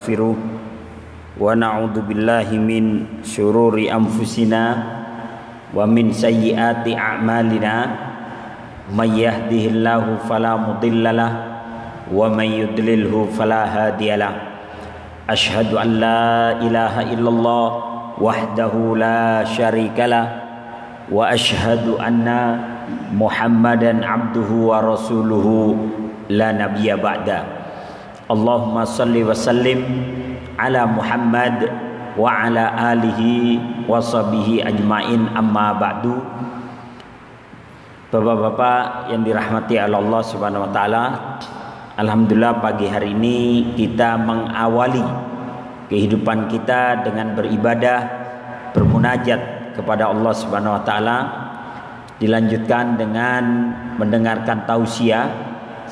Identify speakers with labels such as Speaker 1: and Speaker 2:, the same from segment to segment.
Speaker 1: Firuh wa na'udzu billahi min syururi anfusina wa min sayyiati a'malina may yahdihillahu fala mudhillalah wa may yudlilhu fala hadiyalah asyhadu an la ilaha illallah wahdahu la syarikalah wa asyhadu anna muhammadan abduhu wa rasuluhu la nabiyya ba'da. Allahumma salli wa sallim ala Muhammad wa ala alihi wa sahbihi ajmain, amma ba'du. Bapak-bapak yang dirahmati Allah Subhanahu wa taala, alhamdulillah pagi hari ini kita mengawali kehidupan kita dengan beribadah, bermunajat kepada Allah Subhanahu wa taala, dilanjutkan dengan mendengarkan tausiah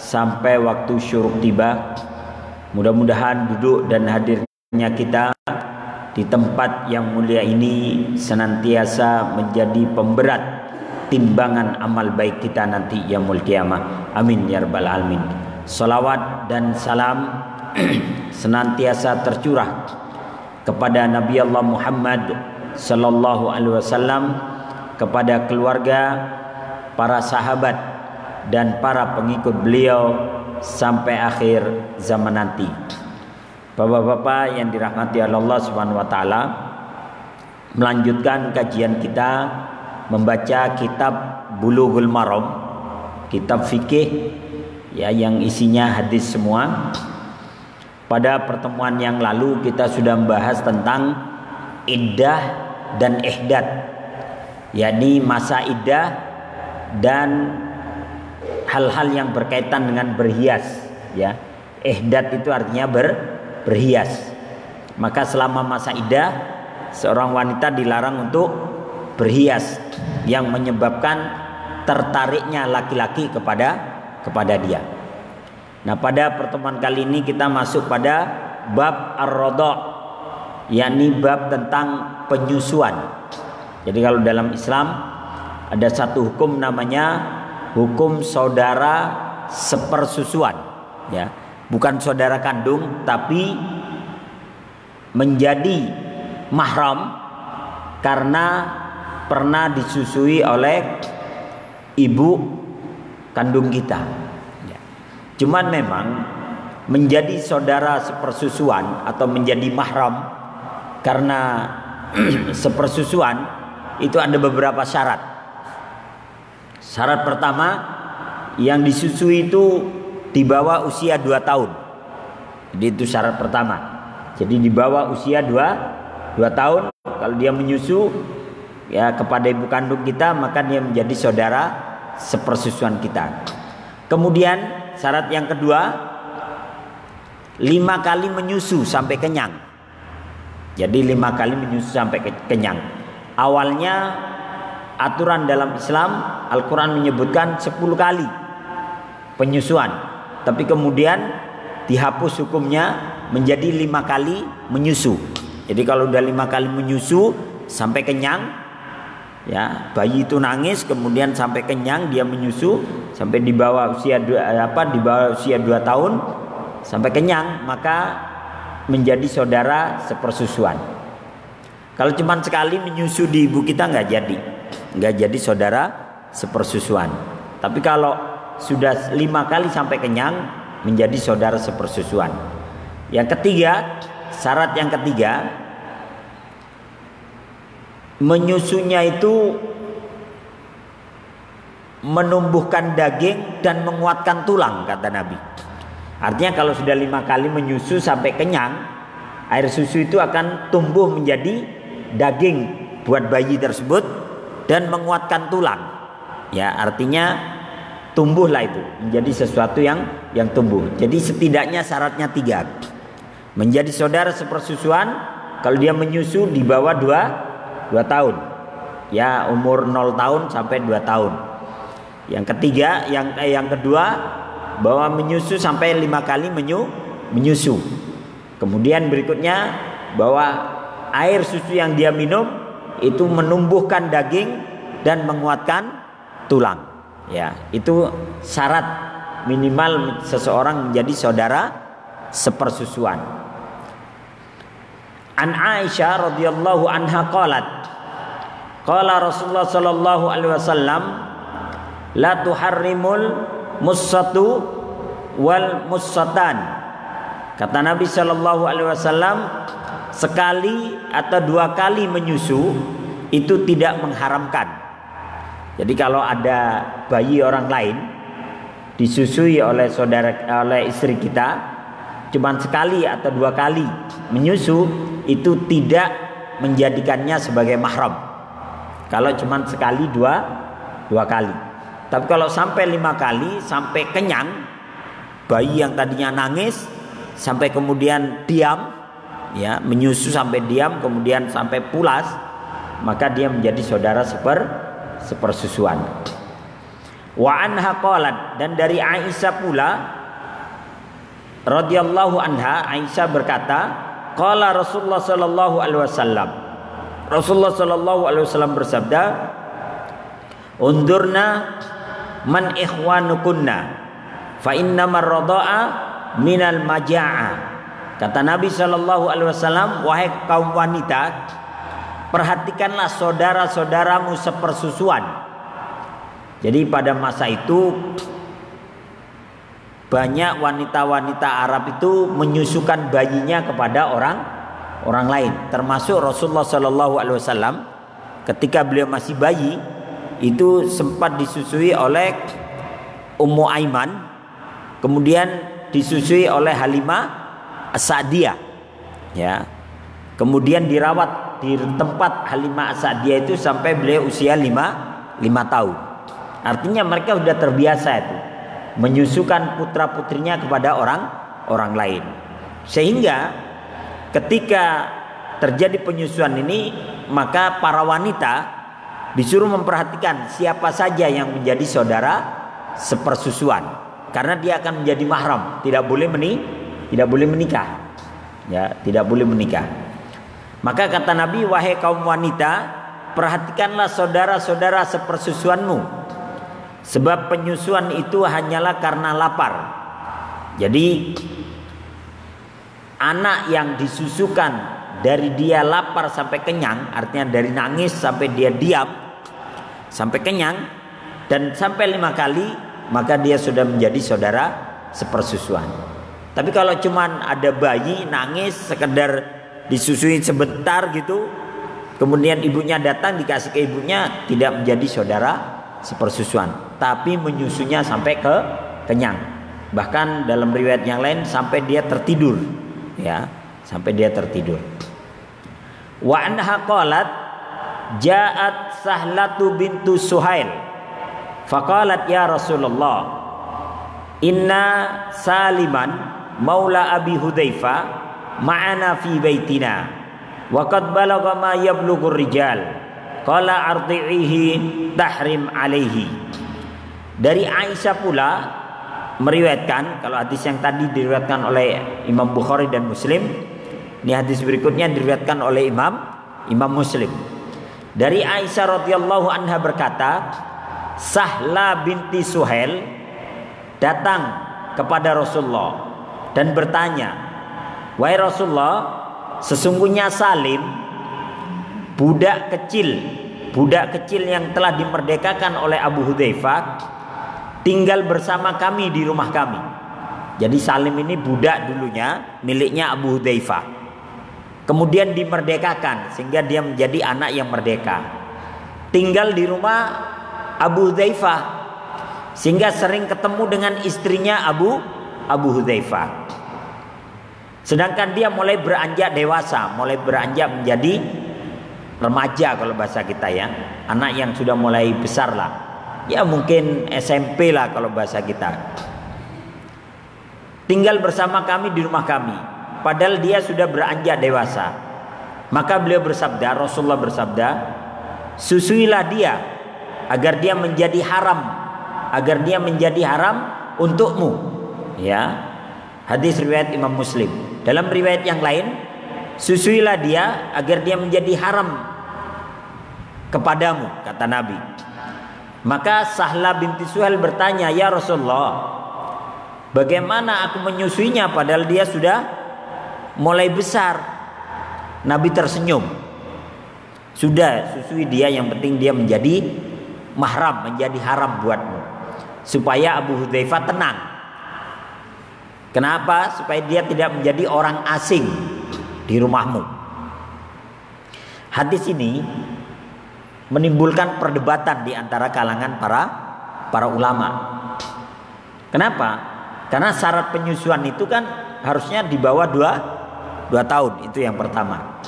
Speaker 1: sampai waktu syuruk tiba. Mudah-mudahan duduk dan hadirnya kita di tempat yang mulia ini senantiasa menjadi pemberat timbangan amal baik kita nanti yaumul qiyamah. Amin ya rabbal alamin. Salawat dan salam senantiasa tercurah kepada Nabi Allah Muhammad sallallahu alaihi wasallam, kepada keluarga, para sahabat dan para pengikut beliau sampai akhir zaman nanti. Bapak-bapak yang dirahmati Allah Subhanahu wa taala, melanjutkan kajian kita membaca kitab Bulughul Maram, kitab fikih ya yang isinya hadis semua. Pada pertemuan yang lalu kita sudah membahas tentang iddah dan ihdad, yakni masa iddah dan hal-hal yang berkaitan dengan berhias ya. Ihdad itu artinya berhias. Maka selama masa iddah seorang wanita dilarang untuk berhias yang menyebabkan tertariknya laki-laki kepada dia. Nah, pada pertemuan kali ini kita masuk pada bab ar-radha', yakni bab tentang penyusuan. Jadi kalau dalam Islam ada satu hukum namanya hukum saudara sepersusuan ya, bukan saudara kandung tapi menjadi mahram karena pernah disusui oleh ibu kandung kita ya. Cuman memang menjadi saudara sepersusuan atau menjadi mahram karena sepersusuan itu ada beberapa syarat. Syarat pertama, yang disusui itu di bawah usia 2 tahun. Jadi itu syarat pertama. Jadi di bawah usia 2 tahun, kalau dia menyusu ya kepada ibu kandung kita, maka dia menjadi saudara sepersusuan kita. Kemudian syarat yang kedua, 5 kali menyusu sampai kenyang. Jadi 5 kali menyusu sampai kenyang. Awalnya aturan dalam Islam, Al-Quran menyebutkan 10 kali penyusuan, tapi kemudian dihapus hukumnya menjadi 5 kali menyusu. Jadi kalau udah 5 kali menyusu sampai kenyang ya, bayi itu nangis kemudian sampai kenyang, dia menyusu sampai di bawah usia 2 tahun sampai kenyang, maka menjadi saudara sepersusuan. Kalau cuma sekali menyusu di ibu kita nggak jadi saudara sepersusuan. Tapi kalau sudah 5 kali sampai kenyang menjadi saudara sepersusuan. Yang ketiga, syarat yang ketiga, menyusunya itu menumbuhkan daging dan menguatkan tulang, kata Nabi. Artinya kalau sudah 5 kali menyusu sampai kenyang, air susu itu akan tumbuh menjadi daging buat bayi tersebut dan menguatkan tulang. Ya, artinya tumbuhlah itu menjadi sesuatu yang tumbuh. Jadi setidaknya syaratnya 3. Menjadi saudara sepersusuan kalau dia menyusu di bawah 2 tahun. Ya, umur 0 tahun sampai 2 tahun. Yang ketiga, yang kedua, bahwa menyusu sampai 5 kali menyusu. Kemudian berikutnya bahwa air susu yang dia minum itu menumbuhkan daging dan menguatkan tulang. Ya, itu syarat minimal seseorang menjadi saudara sepersusuan. An Aisyah radhiyallahu anha qalat, qala Rasulullah sallallahu alaihi wasallam, la tuharrimul mussatu wal mussatan. Kata Nabi sallallahu alaihi wasallam, sekali atau dua kali menyusu itu tidak mengharamkan. Jadi kalau ada bayi orang lain disusui oleh istri kita, cuman sekali atau dua kali menyusu, itu tidak menjadikannya sebagai mahram. Kalau cuman sekali dua kali. Tapi kalau sampai 5 kali, sampai kenyang, bayi yang tadinya nangis sampai kemudian diam, ya, menyusu sampai diam, kemudian sampai pulas, maka dia menjadi saudara sepersusuan. Wa anha qalat, dan dari Aisyah pula radhiyallahu anha, Aisyah berkata, qala Rasulullah sallallahu alaihi wasallam, Rasulullah sallallahu alaihi wasallam bersabda, undurna man ikhwanukunna fa innamar radha'a minal maja'ah. Kata Nabi sallallahu alaihi wasallam, wahai kaum wanita, perhatikanlah saudara-saudaramu sepersusuan. Jadi pada masa itu banyak wanita-wanita Arab itu menyusukan bayinya kepada orang lain, termasuk Rasulullah Shallallahu Alaihi Wasallam. Ketika beliau masih bayi, itu sempat disusui oleh Ummu Aiman, kemudian disusui oleh Halimah As-Sa'diyah, ya. Kemudian dirawat di tempat Halimah As-Sa'diyah itu sampai beliau usia 5 tahun. Artinya mereka sudah terbiasa itu menyusukan putra-putrinya kepada orang lain. Sehingga ketika terjadi penyusuan ini, maka para wanita disuruh memperhatikan siapa saja yang menjadi saudara sepersusuan, karena dia akan menjadi mahram, tidak boleh menikah. Ya, tidak boleh menikah. Maka kata Nabi, wahai kaum wanita, perhatikanlah saudara-saudara sepersusuanmu, sebab penyusuan itu hanyalah karena lapar. Jadi anak yang disusukan dari dia lapar sampai kenyang, artinya dari nangis sampai dia diam sampai kenyang dan sampai 5 kali, maka dia sudah menjadi saudara sepersusuan. Tapi kalau cuman ada bayi nangis sekedar disusui sebentar gitu, kemudian ibunya datang dikasih ke ibunya, tidak menjadi saudara sepersusuan, tapi menyusunya sampai kenyang. Bahkan dalam riwayat yang lain sampai dia tertidur, ya, sampai dia tertidur. Wa anha qalat, ja'at Sahlatu bintu Suhail faqalat ya Rasulullah, inna Saliman maula Abi Hudzaifah ma'ana fi baitina wa qad balagha ma yablughu rijal. Qala ardi'ihi tahrim alaihi. Dari Aisyah pula meriwayatkan, kalau hadis yang tadi diriwayatkan oleh Imam Bukhari dan Muslim, ini hadis berikutnya diriwayatkan oleh Imam Muslim. Dari Aisyah radhiyallahu anha berkata, Sahla binti Suhail datang kepada Rasulullah dan bertanya, wahai Rasulullah, sesungguhnya Salim budak kecil yang telah dimerdekakan oleh Abu Hudzaifah tinggal bersama kami di rumah kami. Jadi Salim ini budak dulunya miliknya Abu Hudzaifah, kemudian dimerdekakan sehingga dia menjadi anak yang merdeka, tinggal di rumah Abu Hudzaifah sehingga sering ketemu dengan istrinya Abu Hudzaifah. Sedangkan dia mulai beranjak dewasa, mulai beranjak menjadi remaja kalau bahasa kita, ya, anak yang sudah mulai besar lah, ya mungkin SMP lah kalau bahasa kita. Tinggal bersama kami di rumah kami, padahal dia sudah beranjak dewasa. Maka beliau bersabda, Rasulullah bersabda, susuilah dia agar dia menjadi haram untukmu, ya. Hadis riwayat Imam Muslim. Dalam riwayat yang lain, susuilah dia agar dia menjadi haram kepadamu, kata Nabi. Maka Sahla binti Suhail bertanya, ya Rasulullah, bagaimana aku menyusuinya padahal dia sudah mulai besar? Nabi tersenyum. Sudah, susui dia, yang penting dia menjadi mahram, menjadi haram buatmu. Supaya Abu Hudzaifah tenang. Kenapa? Supaya dia tidak menjadi orang asing di rumahmu. Hadis ini menimbulkan perdebatan di antara kalangan para ulama. Kenapa? Karena syarat penyusuan itu kan harusnya di bawah 2 tahun. Itu yang pertama.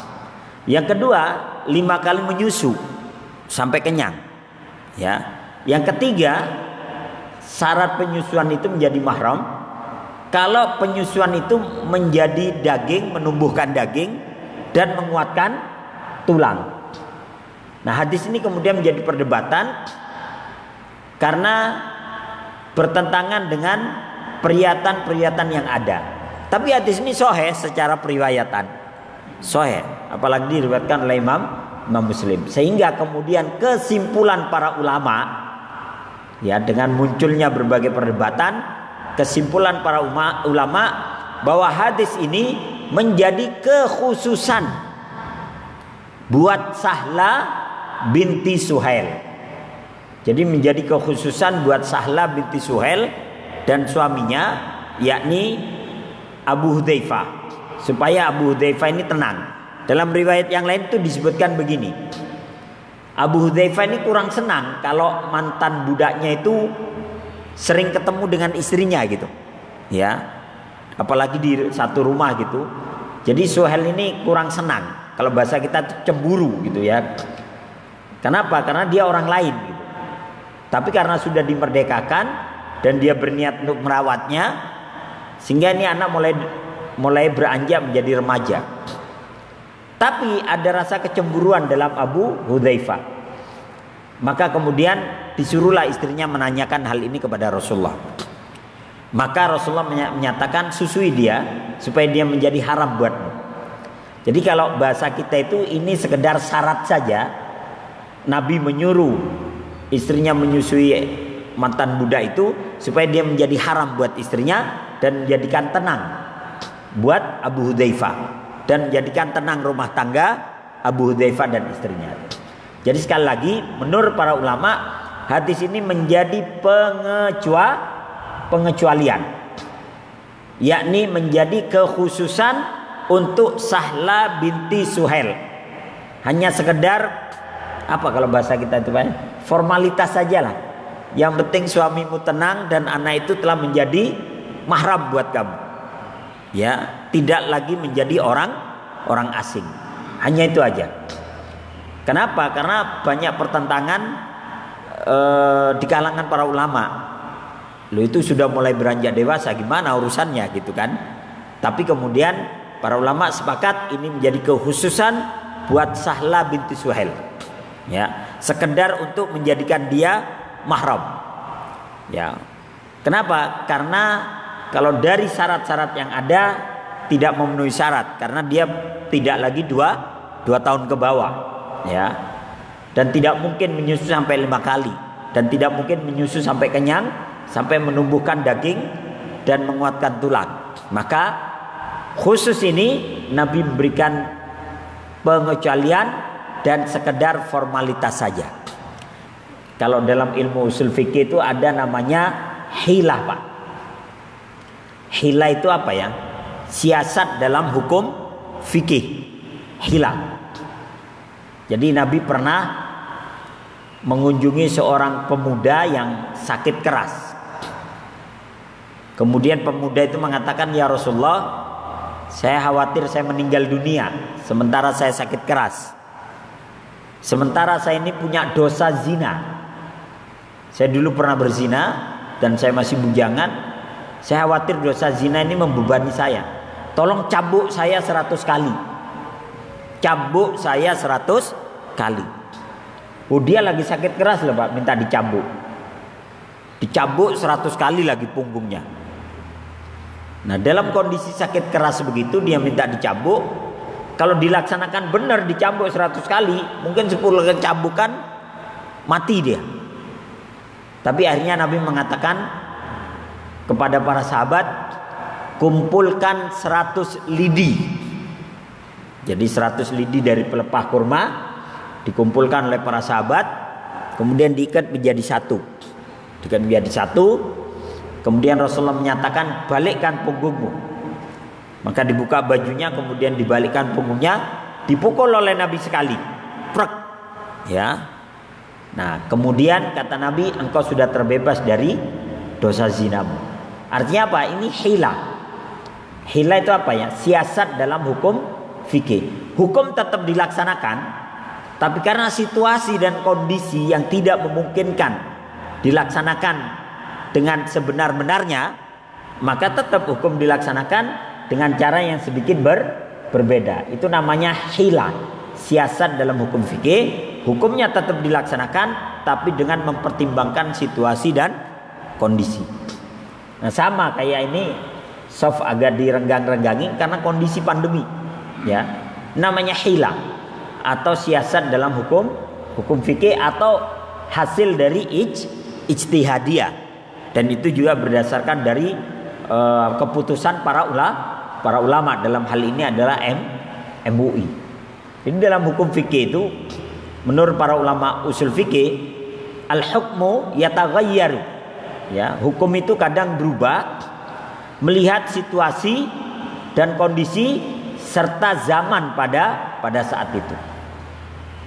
Speaker 1: Yang kedua, 5 kali menyusu sampai kenyang. Ya. Yang ketiga, syarat penyusuan itu menjadi mahram kalau penyusuan itu menjadi daging, menumbuhkan daging dan menguatkan tulang. Nah, hadis ini kemudian menjadi perdebatan karena bertentangan dengan periatan-periatan yang ada. Tapi hadis ini sahih secara periwayatan. Sahih, apalagi diriwayatkan oleh Imam Muslim. Sehingga kemudian kesimpulan para ulama, ya, dengan munculnya berbagai perdebatan, kesimpulan para ulama bahwa hadis ini menjadi kekhususan buat Sahla binti Suhail. Jadi menjadi kekhususan buat Sahla binti Suhail dan suaminya, yakni Abu Hudzaifah, supaya Abu Hudzaifah ini tenang. Dalam riwayat yang lain itu disebutkan begini, Abu Hudzaifah ini kurang senang kalau mantan budaknya itu sering ketemu dengan istrinya gitu, ya, apalagi di satu rumah gitu. Jadi Suhail ini kurang senang, kalau bahasa kita itu cemburu gitu ya. Kenapa? Karena dia orang lain gitu. Tapi karena sudah dimerdekakan dan dia berniat untuk merawatnya, sehingga ini anak mulai beranjak menjadi remaja. Tapi ada rasa kecemburuan dalam Abu Hudzaifah. Maka kemudian disuruhlah istrinya menanyakan hal ini kepada Rasulullah. Maka Rasulullah menyatakan susui dia supaya dia menjadi haram buatmu. Jadi kalau bahasa kita itu ini sekedar syarat saja. Nabi menyuruh istrinya menyusui mantan budak itu supaya dia menjadi haram buat istrinya dan menjadikan tenang buat Abu Hudzaifah dan menjadikan tenang rumah tangga Abu Hudzaifah dan istrinya. Jadi sekali lagi, menurut para ulama, hadis ini menjadi pengecualian, yakni menjadi kekhususan untuk Sahla binti Suhail. Hanya sekedar apa kalau bahasa kita itu Pak? Formalitas saja lah. Yang penting suamimu tenang dan anak itu telah menjadi mahram buat kamu. Ya, tidak lagi menjadi orang asing. Hanya itu aja. Kenapa? Karena banyak pertentangan di kalangan para ulama. Lo itu sudah mulai beranjak dewasa, gimana urusannya gitu kan? Tapi kemudian para ulama sepakat ini menjadi kekhususan buat Sahla binti Suhail. Ya, sekedar untuk menjadikan dia mahram. Ya. Kenapa? Karena kalau dari syarat-syarat yang ada tidak memenuhi syarat, karena dia tidak lagi 2 tahun ke bawah, ya. Dan tidak mungkin menyusu sampai 5 kali, dan tidak mungkin menyusu sampai kenyang, sampai menumbuhkan daging dan menguatkan tulang. Maka khusus ini Nabi memberikan pengecualian dan sekedar formalitas saja. Kalau dalam ilmu usul fikih itu ada namanya hilah, Pak. Hilah itu apa ya? Siasat dalam hukum fikih. Hilah. Jadi Nabi pernah mengunjungi seorang pemuda yang sakit keras. Kemudian pemuda itu mengatakan, "Ya Rasulullah, saya khawatir saya meninggal dunia sementara saya sakit keras. Sementara saya ini punya dosa zina. Saya dulu pernah berzina dan saya masih bujangan. Saya khawatir dosa zina ini membebani saya. Tolong cambuk saya 100 kali. Cambuk saya 100 kali." Oh, dia lagi sakit keras loh Pak, minta dicambuk. Dicambuk 100 kali lagi punggungnya. Nah, dalam kondisi sakit keras begitu dia minta dicambuk. Kalau dilaksanakan benar dicambuk 100 kali, mungkin 10 kali cambukan mati dia. Tapi akhirnya Nabi mengatakan kepada para sahabat, kumpulkan 100 lidi. Jadi 100 lidi dari pelepah kurma dikumpulkan oleh para sahabat, kemudian diikat menjadi satu. Diikat menjadi satu, kemudian Rasulullah menyatakan, balikkan punggungmu. Maka dibuka bajunya, kemudian dibalikkan punggungnya, dipukul oleh Nabi sekali. Prek. Ya. Nah, kemudian kata Nabi, engkau sudah terbebas dari dosa zinamu. Artinya apa? Ini hila. Hila itu apa ya? Siasat dalam hukum fikih. Hukum tetap dilaksanakan, tapi karena situasi dan kondisi yang tidak memungkinkan dilaksanakan dengan sebenar-benarnya, maka tetap hukum dilaksanakan dengan cara yang sedikit berbeda. Itu namanya hila, siasat dalam hukum fikih. Hukumnya tetap dilaksanakan, tapi dengan mempertimbangkan situasi dan kondisi. Nah, sama kayak ini, soft agak direnggang-renggangi karena kondisi pandemi. Ya, namanya hila atau siasat dalam hukum fikih atau hasil dari ijtihadiyah, dan itu juga berdasarkan dari keputusan para ulama. Dalam hal ini adalah MUI. Jadi dalam hukum fikih itu, menurut para ulama usul fikih, al-hukmu yataghayyaru. Ya, hukum itu kadang berubah melihat situasi dan kondisi serta zaman pada saat itu.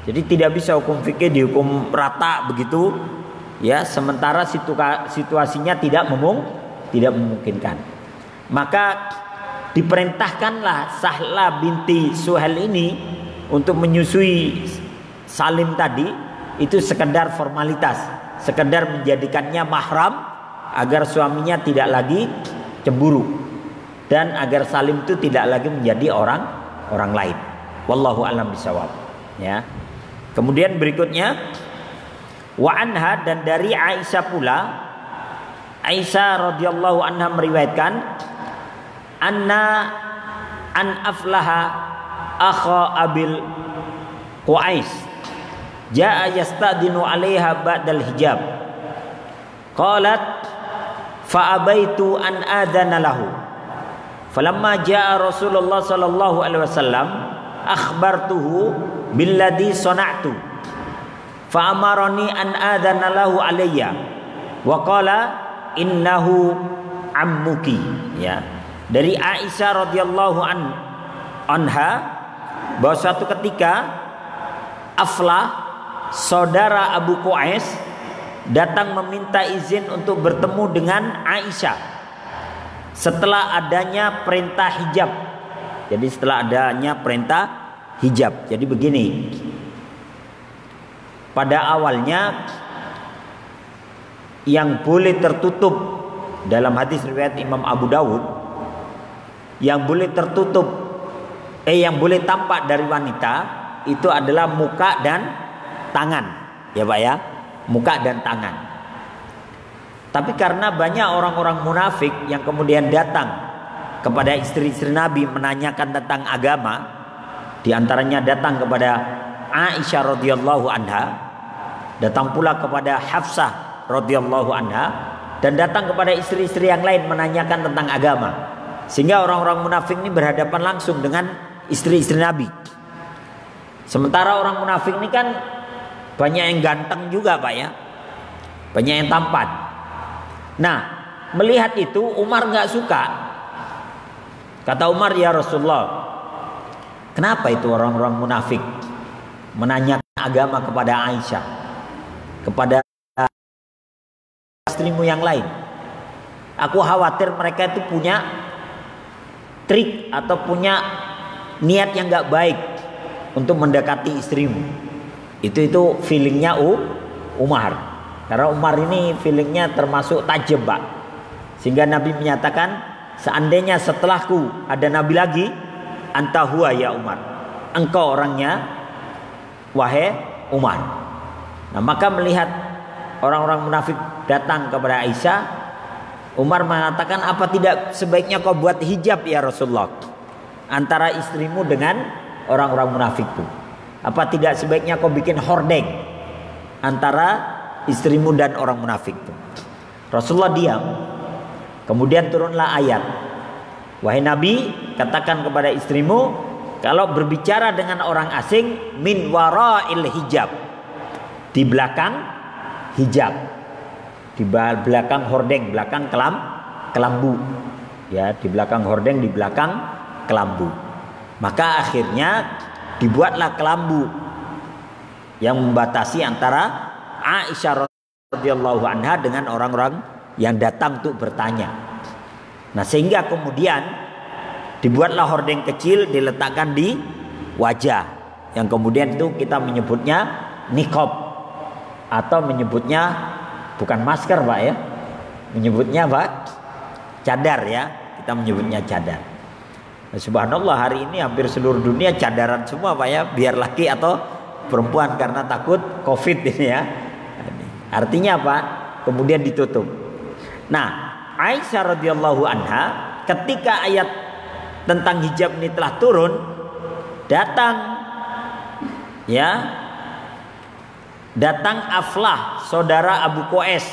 Speaker 1: Jadi tidak bisa hukum fikih dihukum rata begitu, ya, sementara situasinya tidak memungkinkan. Maka diperintahkanlah Sahla binti Suhail ini untuk menyusui Salim tadi, itu sekedar formalitas, sekedar menjadikannya mahram agar suaminya tidak lagi cemburu dan agar Salim itu tidak lagi menjadi orang lain. Wallahu a'lam bishawab. Ya. Kemudian berikutnya, wa anha, dan dari Aisyah pula, Aisyah radhiyallahu anha meriwayatkan, an aflaha akha abil Qais jaa yastadinu 'alaiha ba'dal hijab. Qalat fa abaitu an adana lahu. Falamma jaa Rasulullah sallallahu alaihi wasallam akhbartuhu billadhi sana'tu. Fa amarani an adana lahu alayya wa qala innahu ammuki. Ya. Dari Aisyah radhiyallahu anha bahwa suatu ketika Aflah, saudara Abu Qais, datang meminta izin untuk bertemu dengan Aisyah setelah adanya perintah hijab. Jadi setelah adanya perintah hijab. Jadi begini, pada awalnya yang boleh tertutup dalam hadis riwayat Imam Abu Dawud, yang boleh tertutup, yang boleh tampak dari wanita itu adalah muka dan tangan, ya Pak ya, muka dan tangan. Tapi karena banyak orang-orang munafik yang kemudian datang kepada istri-istri Nabi menanyakan tentang agama, di antaranya datang kepada Aisyah radhiyallahu anha, datang pula kepada Hafsah radhiyallahu anha, dan datang kepada istri-istri yang lain menanyakan tentang agama, sehingga orang-orang munafik ini berhadapan langsung dengan istri-istri Nabi. Sementara orang munafik ini kan banyak yang ganteng juga Pak ya, banyak yang tampan. Nah, melihat itu Umar nggak suka. Kata Umar, ya Rasulullah, kenapa itu orang-orang munafik menanyakan agama kepada Aisyah, kepada istrimu yang lain? Aku khawatir mereka itu punya trik atau punya niat yang nggak baik untuk mendekati istrimu. Itu feelingnya Umar. Karena Umar ini feelingnya termasuk tajam Pak. Sehingga Nabi menyatakan, seandainya setelahku ada Nabi lagi, anta huwa ya Umar, engkau orangnya wahai Umar. Nah, maka melihat orang-orang munafik datang kepada Aisyah, Umar mengatakan, apa tidak sebaiknya kau buat hijab ya Rasulullah antara istrimu dengan orang-orang munafik itu? Apa tidak sebaiknya kau bikin hordeng antara istrimu dan orang munafik itu? Rasulullah diam. Kemudian turunlah ayat, wahai Nabi, katakan kepada istrimu, kalau berbicara dengan orang asing min wara'il hijab, di belakang hijab, di belakang hordeng, belakang kelambu, ya, di belakang hordeng, di belakang kelambu. Maka akhirnya dibuatlah kelambu yang membatasi antara Aisyah radhiyallahu anha dengan orang-orang yang datang untuk bertanya. Nah, sehingga kemudian dibuatlah hordeng kecil diletakkan di wajah, yang kemudian itu kita menyebutnya niqab, atau menyebutnya bukan masker Pak ya, menyebutnya apa? Cadar ya, kita menyebutnya cadar. Nah, subhanallah, hari ini hampir seluruh dunia cadaran semua Pak ya, biar laki atau perempuan, karena takut COVID ini ya. Artinya apa? Kemudian ditutup. Nah, Aisyah radhiyallahu anha ketika ayat tentang hijab ini telah turun, datang Aflah, saudara Abu Qais,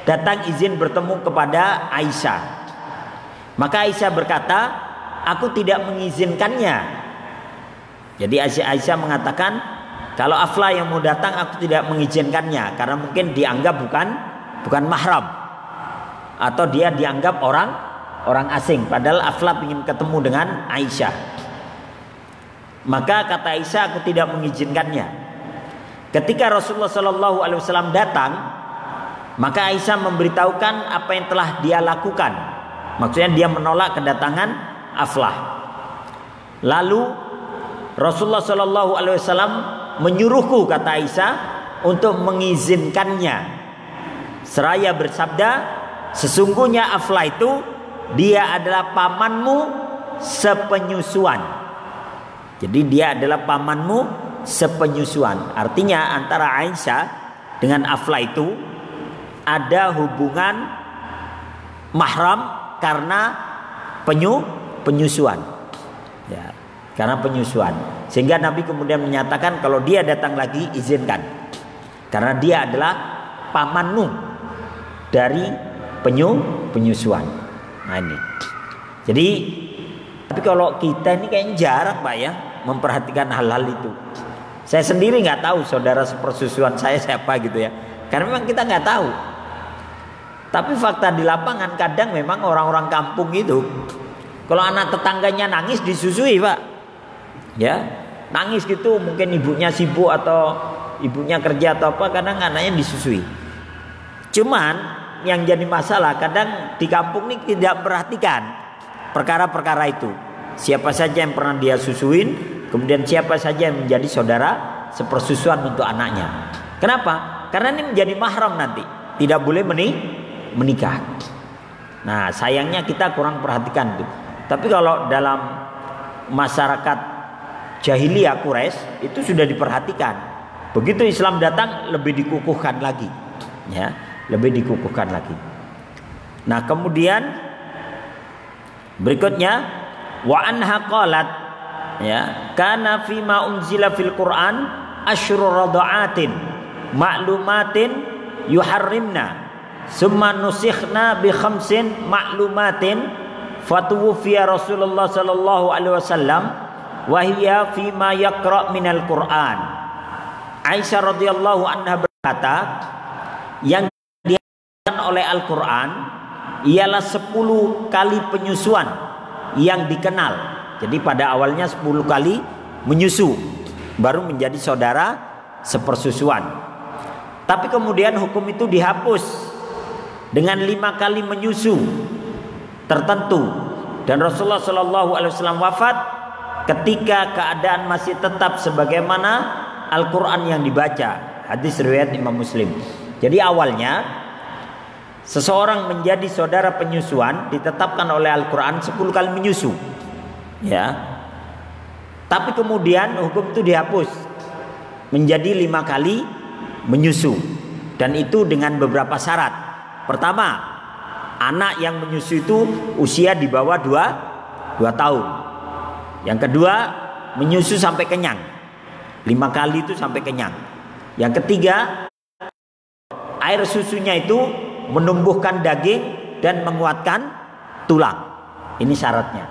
Speaker 1: datang izin bertemu kepada Aisyah. Maka Aisyah berkata, aku tidak mengizinkannya. Jadi Aisyah mengatakan, kalau Aflah yang mau datang aku tidak mengizinkannya, karena mungkin dianggap bukan mahram, atau dia dianggap orang asing, padahal Aflah ingin ketemu dengan Aisyah. Maka kata Aisyah, aku tidak mengizinkannya. Ketika Rasulullah SAW datang, maka Aisyah memberitahukan apa yang telah dia lakukan. Maksudnya dia menolak kedatangan Aflah. Lalu Rasulullah SAW menyuruhku, kata Aisyah, untuk mengizinkannya. Seraya bersabda, sesungguhnya Aflah itu dia adalah pamanmu sepenyusuan. Jadi dia adalah pamanmu sepenyusuan. Artinya antara Aisyah dengan Aflah itu ada hubungan mahram karena penyusuan. Ya, karena penyusuan. Sehingga Nabi kemudian menyatakan kalau dia datang lagi izinkan, karena dia adalah pamanmu dari penyusuan. Nah ini. Jadi, tapi kalau kita ini kayaknya jarang Pak ya memperhatikan hal-hal itu. Saya sendiri nggak tahu saudara sepersusuan saya siapa gitu ya, karena memang kita nggak tahu. Tapi fakta di lapangan kadang memang orang-orang kampung itu, kalau anak tetangganya nangis disusui Pak, ya nangis gitu, mungkin ibunya sibuk atau ibunya kerja atau apa, kadang anaknya disusui. Cuman yang jadi masalah kadang di kampung ini tidak perhatikan perkara-perkara itu. Siapa saja yang pernah dia susuin, kemudian siapa saja yang menjadi saudara sepersusuan untuk anaknya. Kenapa? Karena ini menjadi mahram nanti, tidak boleh menikah. Nah sayangnya kita kurang perhatikan itu. Tapi kalau dalam masyarakat jahiliyah Quraisy itu sudah diperhatikan. Begitu Islam datang lebih dikukuhkan lagi, ya, lebih dikukuhkan lagi. Nah kemudian berikutnya wa anha qalat, ya, kana fi ma unzila fil Qur'an asyru radha'atin ma'lumatin yuharrimna summa nusikhna bi khamsin ma'lumatin fatuwfiya Rasulullah sallallahu alaihi wasallam wa hiya fi ma yaqra minal Qur'an. Aisyah radhiyallahu anha berkata, yang diajarkan oleh Al-Qur'an ialah 10 kali penyusuan yang dikenal. Jadi pada awalnya 10 kali menyusu baru menjadi saudara sepersusuan. Tapi kemudian hukum itu dihapus dengan 5 kali menyusu tertentu, dan Rasulullah SAW wafat ketika keadaan masih tetap sebagaimana Al-Quran yang dibaca. Hadis riwayat Imam Muslim. Jadi awalnya seseorang menjadi saudara penyusuan ditetapkan oleh Al-Quran 10 kali menyusu, ya. Tapi kemudian hukum itu dihapus menjadi 5 kali menyusu, dan itu dengan beberapa syarat. Pertama, anak yang menyusu itu usia di bawah 2 tahun. Yang kedua, menyusu sampai kenyang. 5 kali itu sampai kenyang. Yang ketiga, air susunya itu menumbuhkan daging dan menguatkan tulang. Ini syaratnya.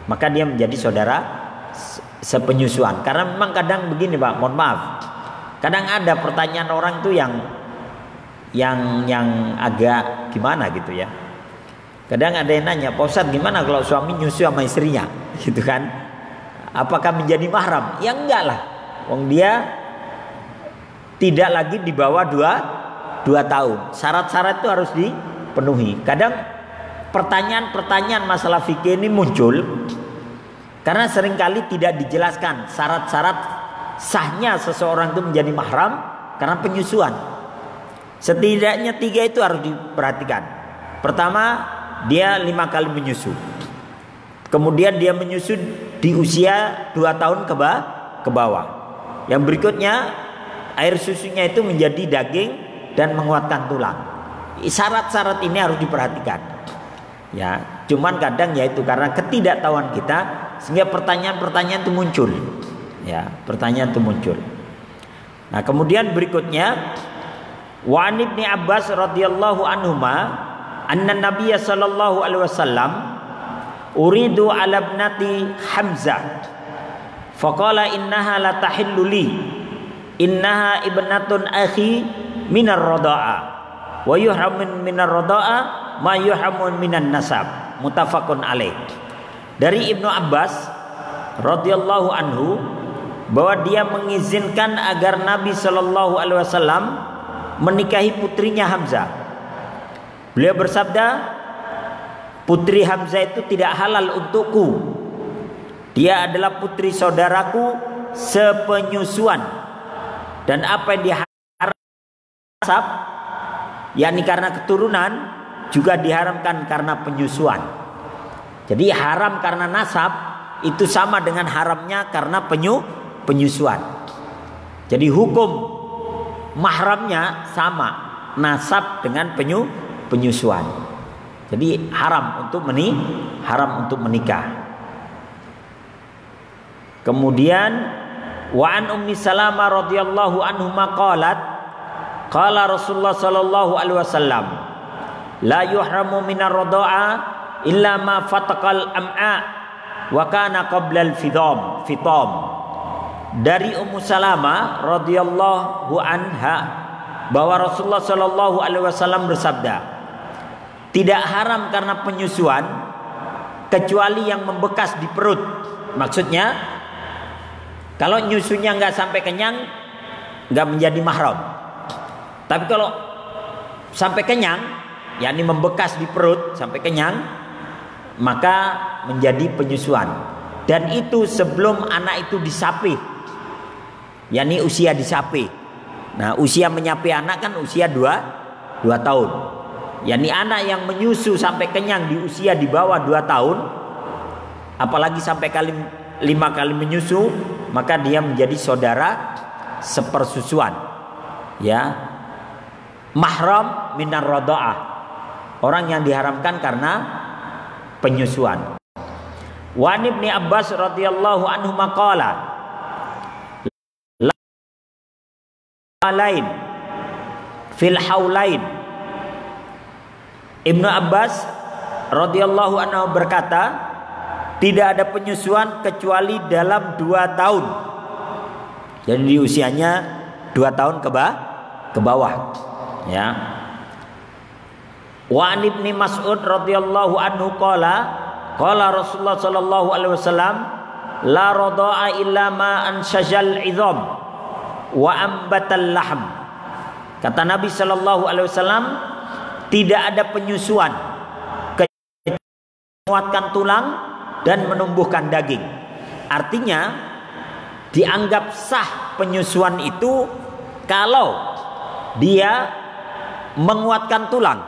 Speaker 1: Maka dia menjadi saudara sepenyusuan. Karena memang kadang begini Pak, mohon maaf. Kadang ada pertanyaan orang itu yang agak gimana gitu ya. Kadang ada yang nanya, Pak Ustadz gimana kalau suami nyusu sama istrinya, gitu kan? Apakah menjadi mahram? Ya enggak lah. Wong dia tidak lagi di bawah 2 tahun. Syarat-syarat itu harus dipenuhi. Kadang pertanyaan-pertanyaan masalah fikih ini muncul karena seringkali tidak dijelaskan syarat-syarat sahnya seseorang itu menjadi mahram karena penyusuan. Setidaknya 3 itu harus diperhatikan. Pertama, dia 5 kali menyusu. Kemudian dia menyusu di usia 2 tahun ke bawah. Yang berikutnya, air susunya itu menjadi daging dan menguatkan tulang. Syarat-syarat ini harus diperhatikan. Ya, cuman kadang yaitu karena ketidaktahuan kita sehingga pertanyaan-pertanyaan itu muncul. Ya, pertanyaan itu muncul. Nah, kemudian berikutnya, wa an Ibnu Abbas radhiyallahu anhuma anna Nabiy sallallahu alaihi wasallam uridu ala ibnati Hamzah faqala innaha la tahillu li innaha ibnatun akhi minar radha'a wa yuhramun minar radha'a ma yuhramun minan nasab, muttafaqun alaih. Dari Ibnu Abbas radhiyallahu anhu bahwa dia mengizinkan agar Nabi Shallallahu Alaihi Wasallam menikahi putrinya Hamzah. Beliau bersabda, putri Hamzah itu tidak halal untukku. Dia adalah putri saudaraku sepenyusuan. Dan apa yang diharamkan nasab, yakni karena keturunan, juga diharamkan karena penyusuan. Jadi haram karena nasab itu sama dengan haramnya karena penyusuan. Jadi hukum mahramnya sama, nasab dengan penyusuan. Jadi haram untuk menikah. Kemudian wa an Ummi Salamah radhiyallahu anhuma qalat qala Rasulullah sallallahu alaihi wasallam la yuhramu minar radha'a illa ma fataqal am'a wa kana qabla al-fitam. Dari Ummu Salamah radhiyallahu anha bahwa Rasulullah sallallahu alaihi wasallam bersabda, tidak haram karena penyusuan kecuali yang membekas di perut. Maksudnya kalau nyusunya nggak sampai kenyang nggak menjadi mahram. Tapi kalau sampai kenyang, yakni membekas di perut sampai kenyang, maka menjadi penyusuan. Dan itu sebelum anak itu disapih, yakni usia disapih. Nah, usia menyapih anak kan usia 2 tahun. yakni anak yang menyusu sampai kenyang di usia di bawah 2 tahun, apalagi sampai 5 kali menyusu, maka dia menjadi saudara sepersusuan, ya, mahram minar radha'ah, orang yang diharamkan karena penyusuan. Wa Ibnu Abbas radhiyallahu anhu maqala lain fil haulain. Ibnu Abbas radhiyallahu anhu berkata, tidak ada penyusuan kecuali dalam 2 tahun. Jadi di usianya 2 tahun ke bawah, ya. Wa an Ibnu Mas'ud radhiyallahu anhu qala Rasulullah sallallahu alaihi wasallam la radha'a illa ma anshajal idham wa ambatal lahm. Kata Nabi sallallahu alaihi wasallam, tidak ada penyusuan kecuali menguatkan tulang dan menumbuhkan daging. Artinya dianggap sah penyusuan itu kalau dia menguatkan tulang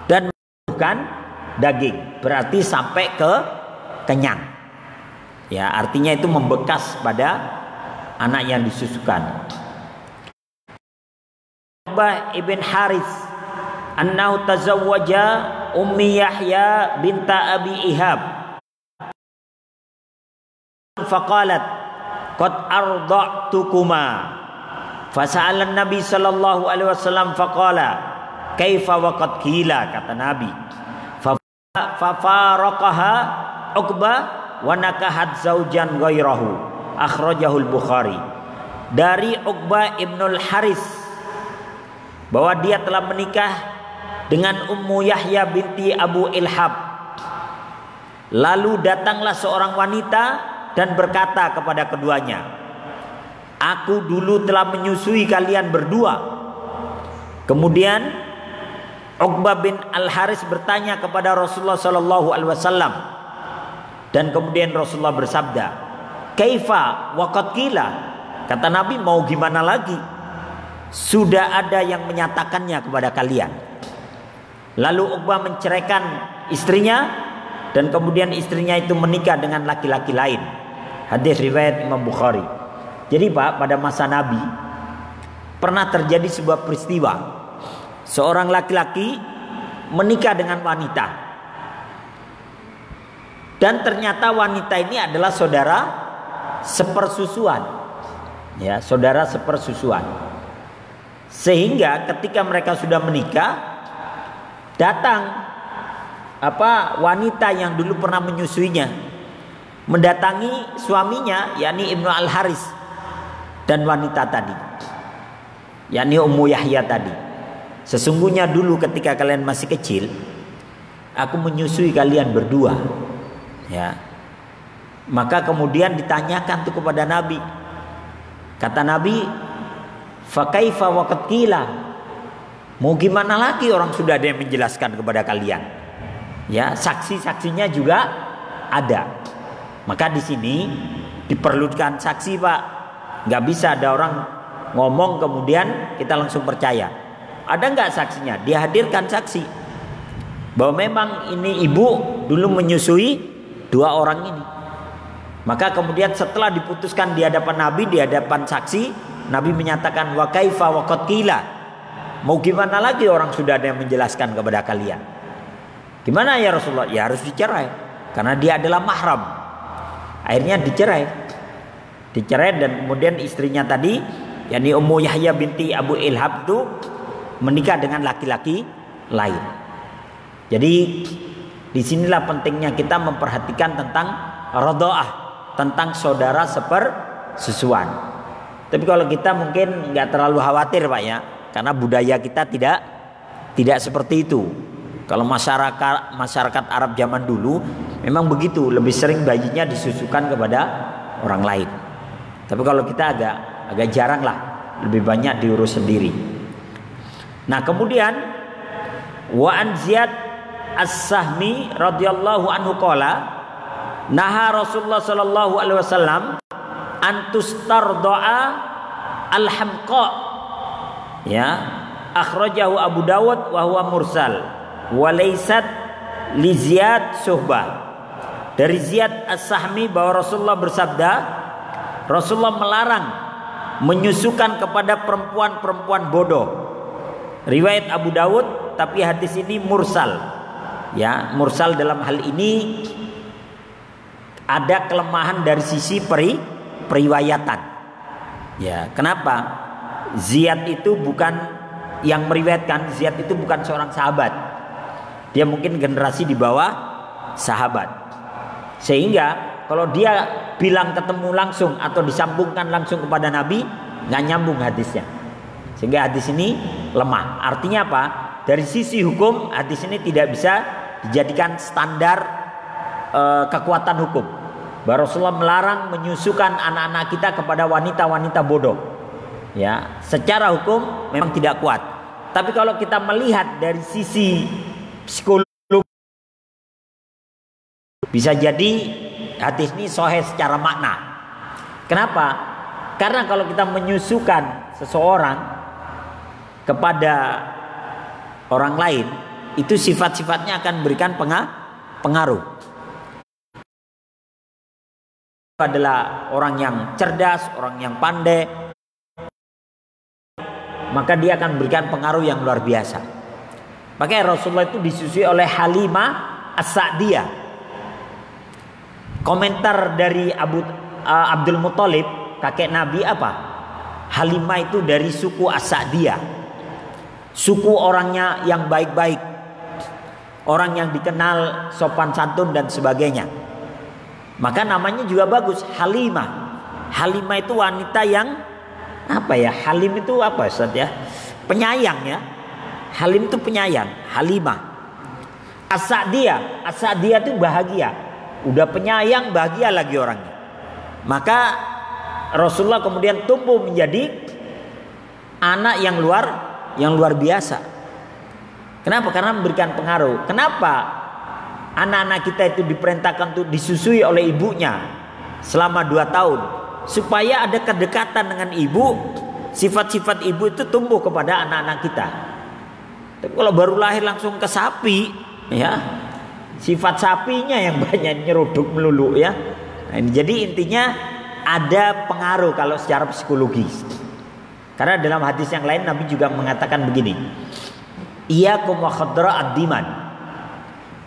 Speaker 1: dan menumbuhkan daging, berarti sampai ke kenyang. Ya, artinya itu membekas pada anak yang disusukan. Ubah ibn Haris annahu tazawwaja Ummi Yahya binta Abi Ihab faqalat qad arda'tukuma fasa'ala Nabi sallallahu alaihi wasallam faqala kaifa wa qad qila, kata Nabi fa faraqaha Uqbah wa nakahat zaujan ghairahu akhrajahul Bukhari, dari Uqbah ibnul Haris, bahwa dia telah menikah dengan Ummu Yahya binti Abu Ilhab. Lalu datanglah seorang wanita dan berkata kepada keduanya, aku dulu telah menyusui kalian berdua. Kemudian Uqbah bin Al-Haris bertanya kepada Rasulullah sallallahu alaihi wasallam, dan kemudian Rasulullah bersabda, kaifa wa qad qila. Kata Nabi, mau gimana lagi? Sudah ada yang menyatakannya kepada kalian. Lalu Uqbah menceraikan istrinya, dan kemudian istrinya itu menikah dengan laki-laki lain. Hadis riwayat Imam Bukhari. Jadi Pak, pada masa Nabi pernah terjadi sebuah peristiwa. Seorang laki-laki menikah dengan wanita, dan ternyata wanita ini adalah saudara sepersusuan, ya, saudara sepersusuan. Sehingga ketika mereka sudah menikah, datang wanita yang dulu pernah menyusuinya mendatangi suaminya, yakni Ibnu Al-Haris, dan wanita tadi, yakni Ummu Yahya tadi, sesungguhnya dulu ketika kalian masih kecil, aku menyusui kalian berdua, ya. Maka kemudian ditanyakan tuh kepada Nabi. Kata Nabi, fa kaifa wa qad qila. Mau gimana lagi, orang sudah ada yang menjelaskan kepada kalian. Ya, saksi-saksinya juga ada. Maka di sini diperlukan saksi, Pak. Nggak bisa ada orang ngomong kemudian kita langsung percaya. Ada nggak saksinya? Dihadirkan saksi bahwa memang ini ibu dulu menyusui dua orang ini. Maka kemudian setelah diputuskan di hadapan Nabi, di hadapan saksi, Nabi menyatakan wa kaifa wa qad qila. Mau gimana lagi, orang sudah ada yang menjelaskan kepada kalian. Gimana ya Rasulullah? Ya harus dicerai, karena dia adalah mahram. Akhirnya dicerai dan kemudian istrinya tadi, yakni Ummu Yahya binti Abu Ilhab itu menikah dengan laki-laki lain. Jadi disinilah pentingnya kita memperhatikan tentang radha'ah, tentang saudara sepersusuan. Tapi kalau kita mungkin nggak terlalu khawatir Pak ya, karena budaya kita tidak seperti itu. Kalau masyarakat Arab zaman dulu memang begitu, lebih sering bayinya disusukan kepada orang lain. Tapi kalau kita agak jarang lah, lebih banyak diurus sendiri. Nah kemudian wa an Ziyad As-Sahmi radhiyallahu anhu qala naha Rasulullah sallallahu alaihi wasallam antustardoa al-hamqa, ya, akhrajahu Abu Dawud wa huwa mursal. Walaisat li Ziyad suhbah. Dari Ziyad As-Sahmi bahwa Rasulullah bersabda, Rasulullah melarang menyusukan kepada perempuan-perempuan bodoh. Riwayat Abu Dawud, tapi hadis ini mursal. Ya, mursal dalam hal ini ada kelemahan dari sisi periwayatan. Ya, kenapa? Ziyad itu bukan yang meriwayatkan, Ziyad itu bukan seorang sahabat. Dia mungkin generasi di bawah sahabat. Sehingga kalau dia bilang ketemu langsung atau disambungkan langsung kepada Nabi, nggak nyambung hadisnya. Sehingga hadis ini lemah. Artinya apa? Dari sisi hukum hadis ini tidak bisa dijadikan standar kekuatan hukum. Bahwa Rasulullah melarang menyusukan anak-anak kita kepada wanita-wanita bodoh. Ya, secara hukum memang tidak kuat. Tapi kalau kita melihat dari sisi psikologi, bisa jadi hadis ini sahih secara makna. Kenapa? Karena kalau kita menyusukan seseorang kepada orang lain, itu sifat-sifatnya akan memberikan pengaruh. Adalah orang yang cerdas, orang yang pandai, maka dia akan memberikan pengaruh yang luar biasa. Makanya Rasulullah itu disusui oleh Halimah As-Sa'diyah. Komentar dari Abdul Muthalib, kakek Nabi, apa? Halimah itu dari suku As-Sa'diyah, suku orangnya yang baik-baik, orang yang dikenal sopan santun dan sebagainya. Maka namanya juga bagus, Halimah. Halimah itu wanita yang apa ya? Halim itu apa Ustaz ya? Penyayang ya. Halim itu penyayang. Halimah. As-Sa'diyah. As-Sa'diyah itu bahagia. Udah penyayang, bahagia lagi orangnya. Maka Rasulullah kemudian tumbuh menjadi anak yang luar biasa. Kenapa? Karena memberikan pengaruh. Kenapa anak-anak kita itu diperintahkan untuk disusui oleh ibunya selama 2 tahun? Supaya ada kedekatan dengan ibu. Sifat-sifat ibu itu tumbuh kepada anak-anak kita. Tapi kalau baru lahir langsung ke sapi, ya, sifat sapinya yang banyak nyeruduk melulu ya. Nah, jadi intinya ada pengaruh kalau secara psikologis. Karena dalam hadis yang lain Nabi juga mengatakan begini. Iyyakum wa khadra'ad diman.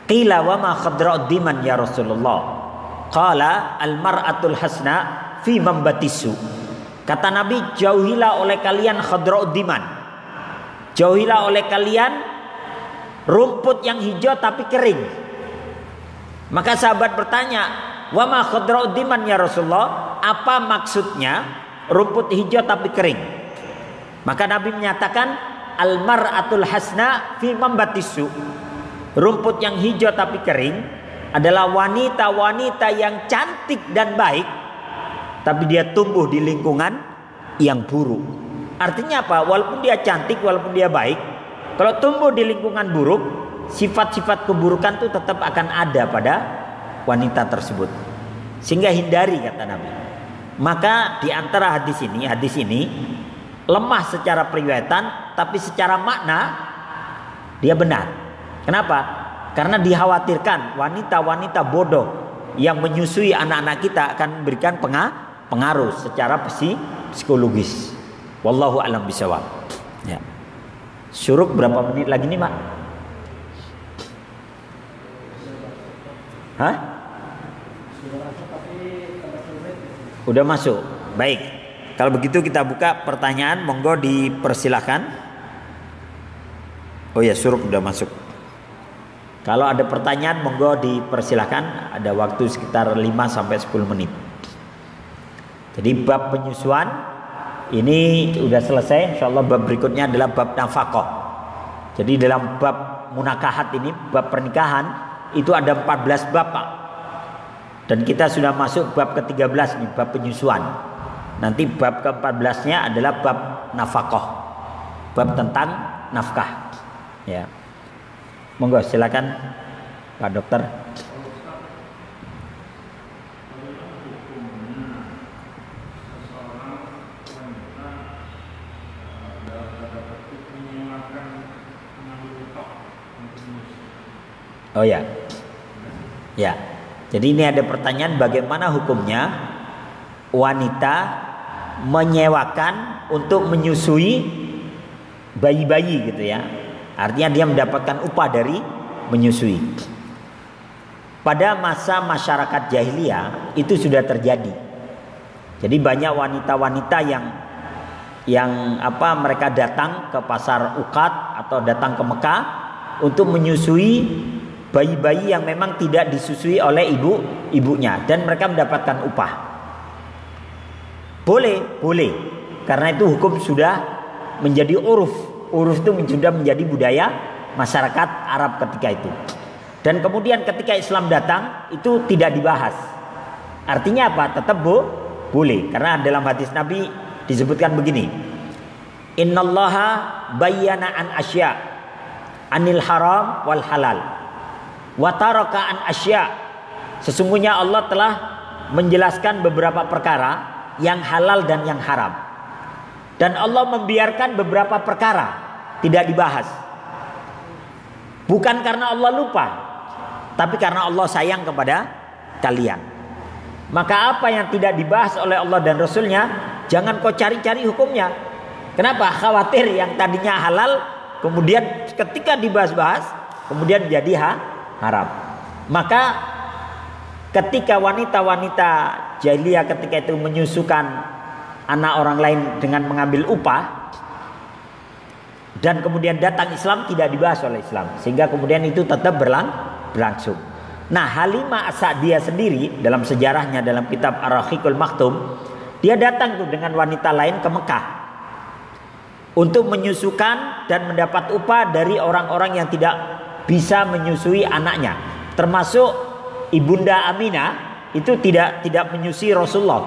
Speaker 1: Qila wa ma khadra'ud diman ya Rasulullah? Qala al-mar'atul hasna fi mambatisu. Kata Nabi, jauhilah oleh kalian khadra'ud diman. Jauhilah oleh kalian rumput yang hijau tapi kering. Maka sahabat bertanya, wa ma khadra'ud diman ya Rasulullah? Apa maksudnya rumput hijau tapi kering? Maka Nabi menyatakan al-mar'atul hasna fi mambatisu. Rumput yang hijau tapi kering adalah wanita-wanita yang cantik dan baik, tapi dia tumbuh di lingkungan yang buruk. Artinya apa? Walaupun dia cantik, walaupun dia baik, kalau tumbuh di lingkungan buruk, sifat-sifat keburukan itu tetap akan ada pada wanita tersebut. Sehingga hindari, kata Nabi. Maka di antara hadis ini lemah secara periwayatan, tapi secara makna dia benar. Kenapa? Karena dikhawatirkan wanita-wanita bodoh yang menyusui anak-anak kita akan memberikan pengaruh secara psikologis. Wallahu a'lam bishawab. Ya. Syuruk berapa menit lagi nih, Pak? Hah? Udah masuk. Baik. Kalau begitu kita buka pertanyaan, monggo dipersilahkan. Oh ya, syuruk udah masuk. Kalau ada pertanyaan, monggo dipersilahkan. Ada waktu sekitar 5 sampai 10 menit. Jadi bab penyusuan ini sudah selesai. Insyaallah bab berikutnya adalah bab nafkah. Jadi dalam bab munakahat ini, bab pernikahan itu ada 14 bab, Pak. Dan kita sudah masuk bab ke-13 nih, bab penyusuan. Nanti bab ke-14-nya adalah bab nafkah. Bab tentang nafkah. Ya. Monggo silakan Pak Dokter. Oh ya. Ya. Jadi ini ada pertanyaan, bagaimana hukumnya wanita menyewakan untuk menyusui bayi-bayi gitu ya. Artinya dia mendapatkan upah dari menyusui. Pada masa masyarakat jahiliyah itu sudah terjadi. Jadi banyak wanita-wanita yang mereka datang ke pasar Uqad atau datang ke Mekah untuk menyusui bayi-bayi yang memang tidak disusui oleh ibunya, dan mereka mendapatkan upah. Boleh. Karena itu hukum sudah menjadi uruf. Uruf itu sudah menjadi budaya masyarakat Arab ketika itu. Dan kemudian ketika Islam datang itu tidak dibahas. Artinya apa? Tetap boleh. Karena dalam hadis Nabi disebutkan begini. Innallaha bayyana an asya anil haram wal halal wa taraka an asya. Sesungguhnya Allah telah menjelaskan beberapa perkara yang halal dan yang haram. Dan Allah membiarkan beberapa perkara tidak dibahas. Bukan karena Allah lupa, tapi karena Allah sayang kepada kalian. Maka apa yang tidak dibahas oleh Allah dan Rasulnya, jangan kau cari-cari hukumnya. Kenapa? Khawatir yang tadinya halal, kemudian ketika dibahas-bahas, kemudian jadi haram. Maka ketika wanita-wanita jahiliyah ketika itu menyusukan anak orang lain dengan mengambil upah, dan kemudian datang Islam, tidak dibahas oleh Islam, sehingga kemudian itu tetap berlangsung. Nah, Halimah As-Sa'diyah sendiri dalam sejarahnya dalam kitab Ar-Rahiqul Maktum dia datang tuh dengan wanita lain ke Mekah untuk menyusukan dan mendapat upah dari orang-orang yang tidak bisa menyusui anaknya, termasuk Ibunda Aminah itu tidak menyusui Rasulullah,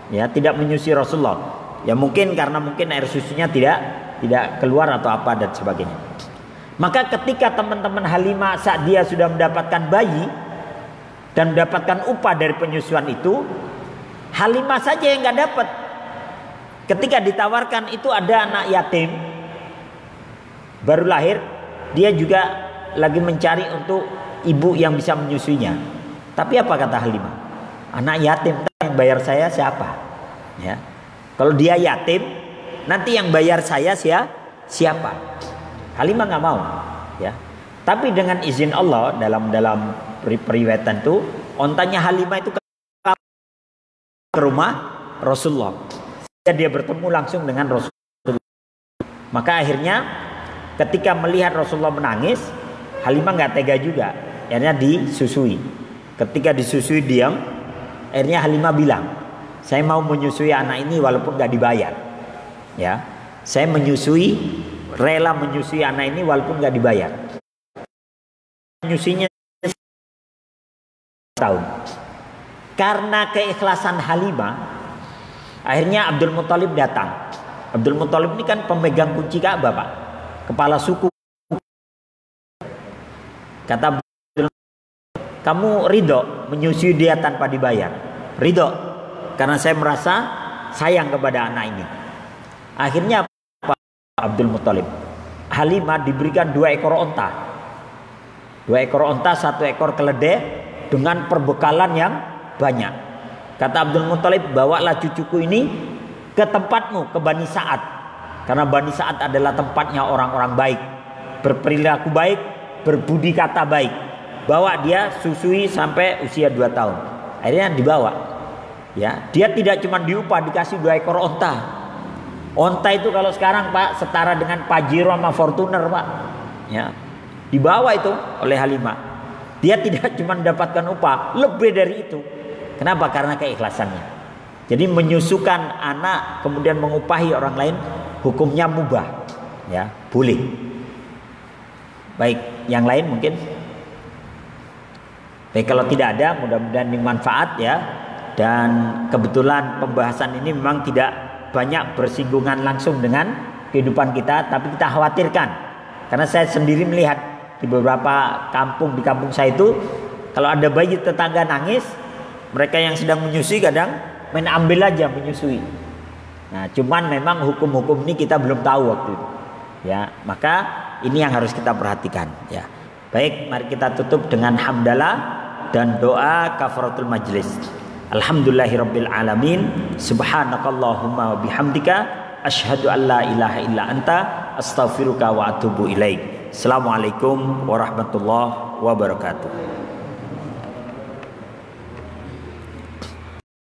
Speaker 1: ya, tidak menyusui Rasulullah, ya mungkin karena air susunya tidak keluar atau apa dan sebagainya. Maka ketika teman-teman Halimah saat dia sudah mendapatkan bayi dan mendapatkan upah dari penyusuan itu, Halimah saja yang nggak dapat. Ketika ditawarkan itu ada anak yatim baru lahir, dia juga lagi mencari untuk ibu yang bisa menyusuinya. Tapi apa kata Halimah? Anak yatim yang bayar saya siapa? Ya. Kalau dia yatim, nanti yang bayar saya siapa? Halimah nggak mau, ya. Tapi dengan izin Allah dalam periwayatan itu, ontanya Halimah itu ke rumah Rasulullah. Dia bertemu langsung dengan Rasulullah. Maka akhirnya ketika melihat Rasulullah menangis, Halimah nggak tega juga, akhirnya disusui. Ketika disusui diam, akhirnya Halimah bilang, saya mau menyusui anak ini walaupun nggak dibayar, ya. Saya rela menyusui anak ini walaupun nggak dibayar. Menyusuinya tahun. Karena keikhlasan Halimah, akhirnya Abdul Muthalib datang. Abdul Muthalib ini kan pemegang kunci Ka'bah, Pak. Kepala suku. Kata Abdul Muthalib, kamu ridho menyusui dia tanpa dibayar? Ridho, karena saya merasa sayang kepada anak ini. Akhirnya Abdul Muthalib, Halimah diberikan 2 ekor onta. 2 ekor onta, 1 ekor keledai dengan perbekalan yang banyak. Kata Abdul Muthalib, bawalah cucuku ini ke tempatmu, ke Bani Sa'ad. Karena Bani Sa'ad adalah tempatnya orang-orang baik, berperilaku baik, berbudi kata baik. Bawa dia susui sampai usia 2 tahun. Akhirnya dibawa. Ya, dia tidak cuma diupah, dikasih 2 ekor onta. Onta itu kalau sekarang, Pak, setara dengan Pajero sama Fortuner, Pak. Ya. Dibawa itu oleh Halimah. Dia tidak cuma mendapatkan upah, lebih dari itu. Kenapa? Karena keikhlasannya. Jadi menyusukan anak kemudian mengupahi orang lain, hukumnya mubah. Ya, boleh. Baik, yang lain mungkin. Baik, kalau tidak ada, mudah-mudahan ini manfaat, ya. Dan kebetulan pembahasan ini memang tidak banyak bersinggungan langsung dengan kehidupan kita, tapi kita khawatirkan karena saya sendiri melihat di beberapa kampung, di kampung saya itu kalau ada bayi tetangga nangis, mereka yang sedang menyusui kadang main ambil aja menyusui. Nah, cuman memang hukum-hukum ini kita belum tahu waktu itu, ya. Maka ini yang harus kita perhatikan, ya. Baik, mari kita tutup dengan hamdalah dan doa kafaratul majlis. Alhamdulillahirabbil alamin, subhanakallahumma wa bihamdika asyhadu an la ilaha illa anta astaghfiruka wa atubu ilaik. Assalamualaikum warahmatullahi wabarakatuh.